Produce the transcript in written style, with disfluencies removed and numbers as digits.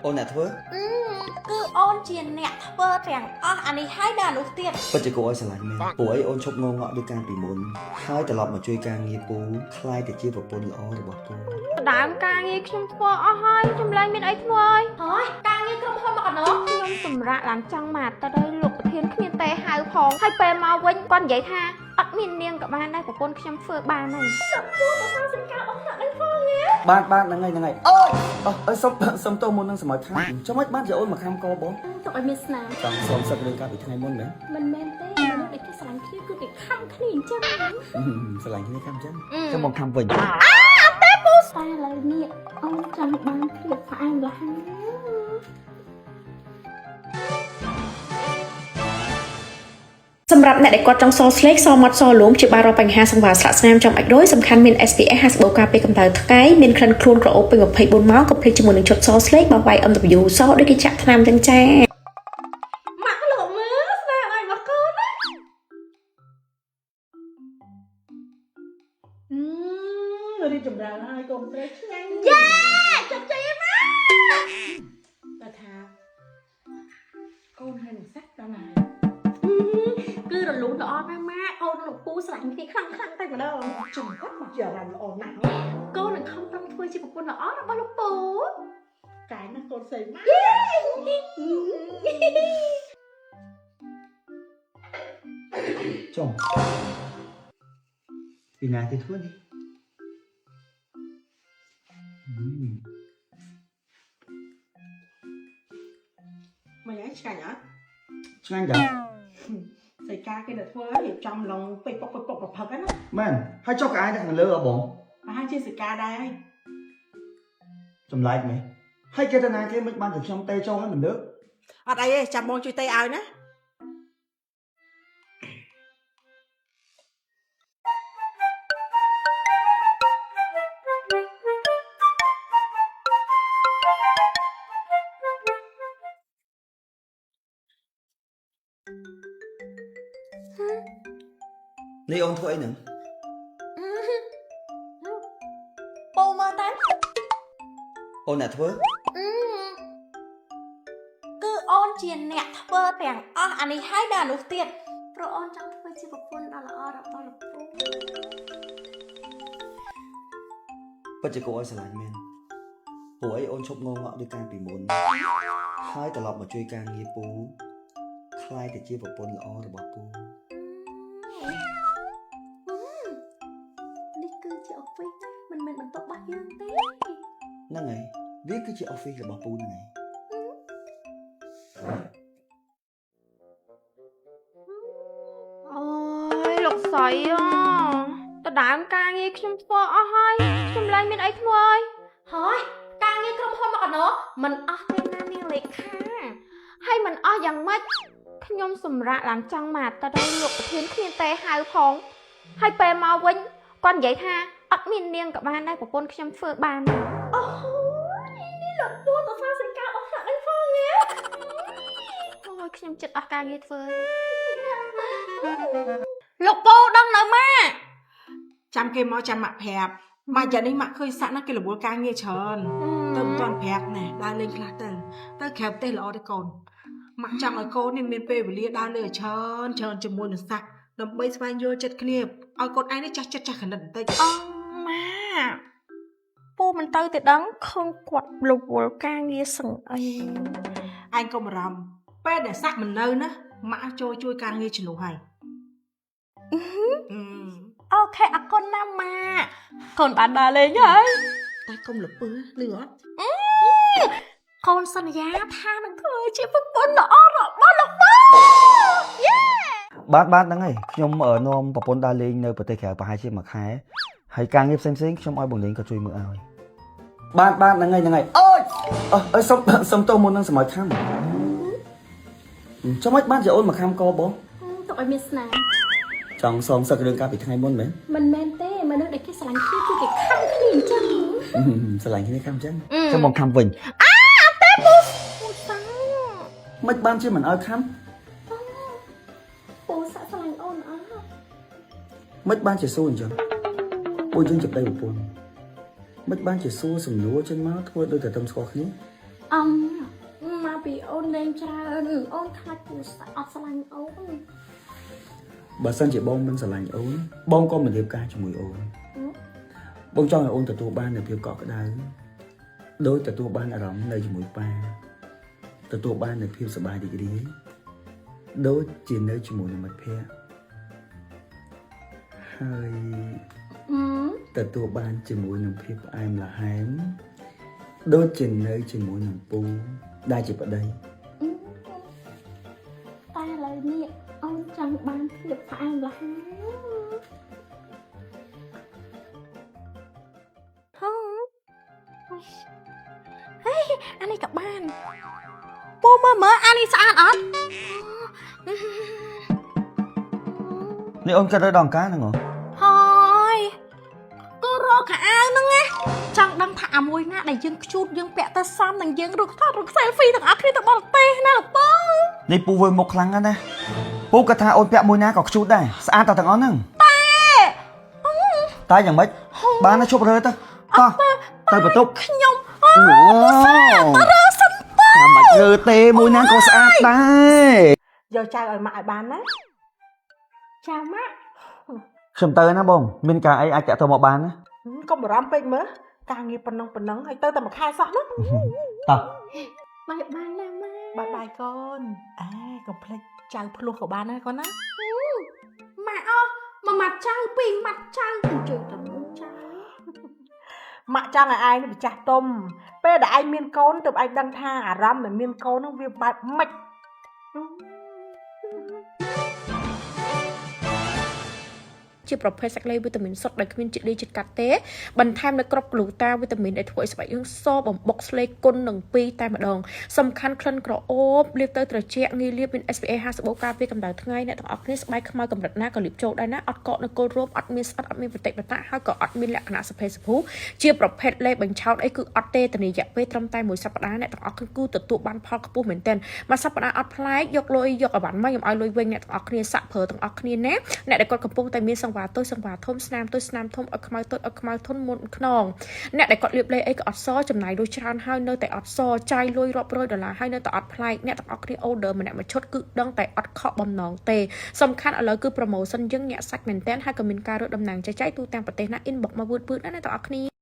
អូនអ្នកធ្វើគឺអូនជាអ្នកធ្វើទាំងអស់អានេះហើយដល់នោះទៀតពិតជាគួរឲ្យស្រឡាញ់មែនព្រោះអីអូនឈប់ងងក់ដូចកាលពីមុនហើយត្រឡប់មកជួយការងារពូខ្លាយទៅជាប្រពន្ធល្អរបស់ពូដើមការងារខ្ញុំធ្វើអស់ហើយចម្លែងមានអីធ្វើហើយការងារក្រុមហ៊ុនមកកណ្ដោខ្ញុំសម្រាប់ឡើងចង់មកទៅដល់លោកប្រធានគ្មានតែហៅផងហើយពេលមកវិញគាត់និយាយថាអត់មាននាងក៏បានដែរប្រពន្ធខ្ញុំធ្វើបានហើយសុំពូទៅសាសិនកាអូនដាក់នឹងផងណាបានហ្នឹងហើយអូយសុំតោមុននឹងសម័យខាងចុះមិនបានជាអូនមកខំកបងទុកឲ្យមានស្នាមចង់សុំសឹករឿងកាលពីថ្ងៃមុនមែនមិនមែនទេមនុស្សដែលគេស្រឡាញ់គ្នាគឺគេខំគ្នាអញ្ចឹងស្រឡាញ់គ្នាខំអញ្ចឹងចាំបងខំវិញអត់ទេពូតែឥឡូវនេះអូនចង់បានព្រៀបផ្អែមលះសម្រាប់អ្នកដែលគាត់ចង់សស្លេកសមាត់សលួមជាបារោបញ្ហាសង្វារស្លាកស្នាមចំអាចដូចសំខាន់មាន SPF 50បូការពេលកម្ដៅថ្ងៃមានក្លិនខ្លួនក្រអូបពេញ24ម៉ោងក៏ភ្លេចជាមួយនឹងឈុតសស្លេកបើវាយ MW សដូចគេចាក់ថ្នាំចឹងចាម៉ាក់លោកមើលស្នាមឲ្យមកកូនណារីកចម្រើនហើយកូនស្រីឆ្ងាញ់យ៉ាចាប់ជ័យមកតែថាកូនហើយនឹងសាក់ដល់ណាគឺរលូនល្អណាស់ម៉ាក់អូនលោកពូស្រឡាញ់គ្នាខ្លាំងតែម្ដងជំហត់មកជាអារម្មណ៍ល្អណាស់កូននឹងខំប្រឹងធ្វើជាប្រពន្ធល្អរបស់លោកពូកាយណាកូនស្រីម៉ាក់ចុះពីណាទៅធ្វើនេះមកយ៉ាងឆ្ងាញ់អត់ឆ្ងាញ់ដែរស្រីការគេទៅធ្វើរៀបចំឡងពេកពុកប្រផឹកហ្នឹងណាមែនហើយចុះក្អាយនៅខាងលើហ៎បងប្រហែលជាស្រីការដែរចម្លែកមែនហើយគេទៅណាគេមិនបានទៅខ្ញុំទេចូលហើយមិនលើកអត់អីទេចាំបងជួយទេឲ្យណានេះអូនធ្វើអីហ្នឹងពូមើលតាអូនអ្នកធ្វើគឺអូនជាអ្នកធ្វើទាំងអស់អានេះហើយដល់នោះទៀតព្រោះអូនចង់ធ្វើជាប្រពន្ធដ៏ល្អរបស់លោកពូពិតជាគួរឲ្យស្រឡាញ់មែនព្រោះអីអូនឈប់ងងក់ដូចកាលពីមុនហើយត្រឡប់មកជួយការងារពូខ្លាយទៅជាប្រពន្ធល្អរបស់ពូនេះគឺជាអអ៊ីសមិនមែនបន្ទប់របស់យើងទេហ្នឹងហើយវាគឺជា office របស់ពូហ្នឹងហើយអូយលោកស្រីទៅដើមការងារខ្ញុំធ្វើអស់ហើយចម្លែងមានអីធ្វើហើយការងារក្រុមហ៊ុនមកកណ្ដោមិនអស់ទេណានាងលេខាហើយមិនអស់យ៉ាងម៉េចខ្ញុំសម្រាប់ឡើងចង់មកទៅដល់លោកប្រធានគ្មានតែហៅផងហើយពេលមកវិញគាត់និយាយថាអត់មាននាងក៏បានដែរប្រពន្ធខ្ញុំធ្វើបានអូនេះលោកពូទៅសាសិនកាអូនដាក់នឹងផងណាអូយខ្ញុំចិត្តអស់ការងារធ្វើលោកពូដឹងនៅម៉ាចាំគេមកចាំម៉ាក់ប្រាប់ម៉ាក់យ៉ាងនេះម៉ាក់ឃើញសាក់ណាគេរវល់ការងារច្រើនទៅមិនទាន់ប្រាប់ណែដើរលេងខ្លះទៅក្រៅប្រទេសល្អទេកូនម៉ាក់ចង់ឲ្យកូននេះមានពេលវេលាដើរលេងច្រើនជាមួយនឹងសាក់ដើម្បីស្វែងយល់ចិត្តគ្នាឲ្យកូនឯងនេះចាស់ចិត្តចាស់ខនិតបន្តិចម៉ាពូមិនទៅទេដឹងខឹងគាត់រវល់ការងារសឹងអីឯងកុំបារម្ភពេលដែលសាក់មិននៅណាម៉ាក់ជួយការងារជំនួសហើយអូខេអរគុណណាស់ម៉ាកូនបានដើរលេងហើយតែកុំលពើលឺអត់កូនសន្យាថានឹងធ្វើជាប្រពន្ធល្អរបស់លោកពូយេបាទហ្នឹងហើយខ្ញុំនាំប្រពន្ធដើរលេងនៅប្រទេសក្រៅប្រហែលជាមួយខែហើយការងារផ្សេងខ្ញុំឲ្យបងលេងក៏ជួយមើលឲ្យបាទហ្នឹងហើយអូយសុំតោមុននឹងសម័យខាងចុះមិនបានជាអូនមកខំកបងទុកឲ្យមានស្នាមចង់សុំសឹករឿងកាលពីថ្ងៃមុនមែនមិនមែនទេមនុស្សដែលគេស្រឡាញ់គ្នាគឺគេខំគ្នាអញ្ចឹងស្រឡាញ់គ្នាខំអញ្ចឹងចាំបងខំវិញអត់ទេពូសាំងមិនបានជាមិនឲ្យខំពូសាក់ស្រឡាញ់អូនអត់មិនបានជាសួរអញ្ចឹងពួកយើងជាប្តីប្រពន្ធមិនបានជាសួរសំណួរចេញមកធ្វើដូចតែតែស្គាល់គ្នា មកពីអូនលេងច្រើនអូនខ្លាចគូស្អត់ស្រឡាញ់អូន បើសិនជាបងមិនស្រឡាញ់អូនបងក៏មិនរៀបការជាមួយអូនបងចង់ឲ្យអូនទទួលបាននូវភាពកក់ក្ដៅដោយទទួលបានអារម្មណ៍នៅជាមួយប៉ាទទួលបាននូវភាពសប្បាយរីករាយដូចជានៅជាមួយនឹងមិត្តភក្តិហើយទទួលបានជាមួយនឹងភាពផ្អែមល្ហែមដូចជានៅជាមួយនឹងពូដែលជាប្តី តែឥឡូវនេះអូនចង់បានភាពផ្អែមល្ហែមហេអានេះក៏បានពូមើលអានេះស្អាតអត់ នេះអូនគិតទៅដល់អង្ការហ្នឹងហ៎ ហើយគឺរកខោអាវហ្នឹងណាចង់ដឹងថាអាមួយណាដែលយើងខ្ជូតយើងពាក់ទៅសមនឹងយើងរកថតរក selfie ទាំងអស់គ្នាទៅបរទេសណាលោកពូ នេះពូវើមុខខ្លាំងណាស់ពូគាត់ថាអូនពាក់មួយណាក៏ខ្ជូតដែរស្អាតតែទាំងអស់ហ្នឹងតែយ៉ាងម៉េចបានទៅជប់រើទៅតោះទៅបន្ទប់ ខ្ញុំ អូរើសិនតែមិនរើទេមួយណាក៏ស្អាតដែរ យកចៅឲ្យម៉ាក់ឲ្យបានណា ចាម៉ាក់ ខ្ញុំទៅណាបងមានការអីអាចតាក់ទងមកបានណា កុំបារម្ភពេកមើលការងារប៉ុណ្ណឹងហើយទៅតែមួយខែសោះណា តោះ បាយបាយណាម៉ាក់ បាយកូនអេកុំភ្លេចចៅភ្លោះក៏បានដែរកូនណា ម៉ាក់អស់មួយម៉ាត់ចៅពីរម៉ាត់ចៅជួយទៅមួយចៅ ម៉ាក់ចង់ឲ្យឯងនេះម្ចាស់ទុំពេលដែលឯងមានកូនទើបឯងដឹងថាអារម្មណ៍ដែលមានកូននោះវាបែបម៉េច ជាប្រភេទសាច់លេវីតាមីនសុទ្ធដែលគ្មានជាតិឌីជាតិកាត់ទេបន្ថែមនៅគ្រាប់ក្លូតាវីតាមីនដែលធ្វើឲ្យស្បែកយើងសបំបុកស្លេកគុណនឹង2តែម្ដងសំខាន់ក្លិនក្រអូបលាបទៅត្រជាក់ងាយលាបមាន SPA 50បូកការពារកម្ដៅថ្ងៃអ្នកទាំងអស់គ្នាស្បែកខ្មៅកម្រិតណាក៏លាបចូលដែរណាអត់កកនៅគល់រោមអត់មានស្អិតអត់មានប្រតិបត្តិហើយក៏អត់មានលក្ខណៈសភេសភូជាប្រភេទលេបបញ្ឆោតអីគឺអត់ទេតារយៈពេលត្រឹមតែ1សប្ដាហ៍អ្នកទាំងអស់គ្នាគូទទួលបានផលខ្ពស់មែនទែនមួយសប្ដាហ៍អត់ប្លែកយកលុយយកអវ៉ាន់មកខ្ញុំឲ្យលុយវិញអ្នកទាំងអស់គ្នាសាក់ប្រើទាំងអស់គ្នាណាអ្នកដែលគាត់កំពុងតែមានសង្វារទុយសង្វារធំស្នាមទុយស្នាមធំអត់ខ្មៅទុយអត់ខ្មៅធន់មុនខ្នងអ្នកដែលគាត់លាបលេអីក៏អត់សចំណាយលុយច្រើនហើយនៅតែអត់សចាយលុយរាប់រយដុល្លារហើយនៅតែអត់ប្លែកអ្នកទាំងអស់គ្នា order ម្នាក់មួយឈុតគឺដឹងតែអត់ខកបំណងទេសំខាន់ឥឡូវគឺ promotion យើងញាក់សាច់មែនតើហើយក៏មានការរកតំណែងចែកទូទាំងប្រទេសណា inbox មកវឺតៗណាអ្នកទាំងអស់គ្នា